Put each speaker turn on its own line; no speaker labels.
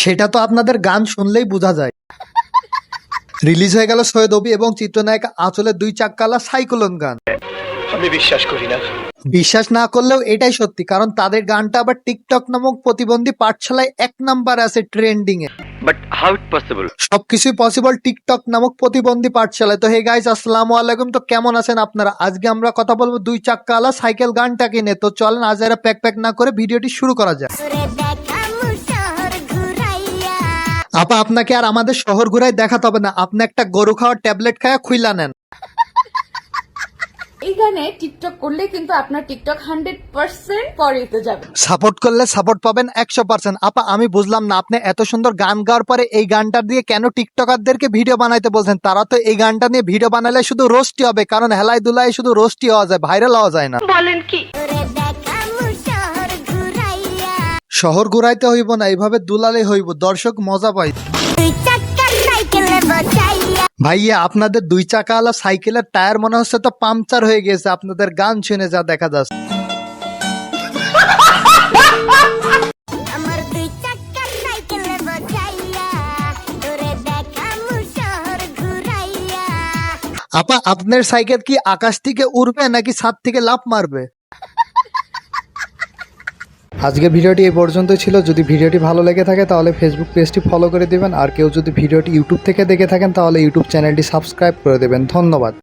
সেটা তো আপনাদের গান শুনলেই বোঝা যায়। রিলিজ হয়ে গেল সৈয়দ অভি এবং চিত্রনায়িকা আঁচলের 2 চাক্কাওয়ালা সাইক্লোন গান।
আমি বিশ্বাস করি না।
বিশ্বাস না করলেও এটাই সত্যি, কারণ তাদের গানটা আবার টিকটক নামক প্রতিবন্ধী পাঠশালায় 1 নাম্বার আছে trending A.
But how it possible?
সবকিছুই পসিবল টিকটক নামক প্রতিবন্ধী পাঠশালায়। তো হে গাইস, আসসালামু আলাইকুম। তো কেমন আছেন আপনারা? আজকে আমরা কথা বলবো 2 চাক্কাওয়ালা সাইকেল গানটাকে নিয়ে। তো চলেন আজ এরা প্যাক না করে ভিডিওটি শুরু করা যাক। আপা, আপনাকে আর আমাদের শহর ঘুরাই দেখাতে হবে না, আপনি একটা গরু খাওয়ার ট্যাবলেট খায়া খুইলা নেন।
এই গানে টিকটক করলে কিন্তু আপনার টিকটক 100% পরেতে যাবে।
সাপোর্ট করলে সাপোর্ট পাবেন 100%। আপা, আমি বুঝলাম না, আপনি এত সুন্দর গান গাওয়ার পরে এই গানটা দিয়ে কেন টিকটকারদেরকে ভিডিও বানাইতে বলছেন? তারা তো এই গানটা নিয়ে ভিডিও বানালে শুধু রোস্টই হবে, কারণ হেলাই দুলাই শুধু রোস্টই হওয়া যায়, ভাইরাল হওয়া যায় না।
বলেন কি?
শহর ঘুরাইতে হইব না, এইভাবে দুলালে হইব, দর্শক মজা পাই। ভাইয়া, আপনাদের 2 চাকাওয়ালা সাইকেলের টায়ার মনে হচ্ছে তো পাংচার হয়ে গেছে আপনাদের গান শুনে যা দেখা যাচ্ছে। আপা, আপনার সাইকেল কি আকাশ থেকে উড়বে নাকি ছাদ থেকে লাফ মারবে? আজকের ভিডিওটি এই পর্যন্তই ছিল। যদি ভিডিওটি ভালো লেগে থাকে তাহলে ফেসবুক পেজটি ফলো করে দিবেন, আর কেউ যদি ভিডিওটি ইউটিউব থেকে দেখে থাকেন তাহলে ইউটিউব চ্যানেলটি সাবস্ক্রাইব করে দেবেন। ধন্যবাদ।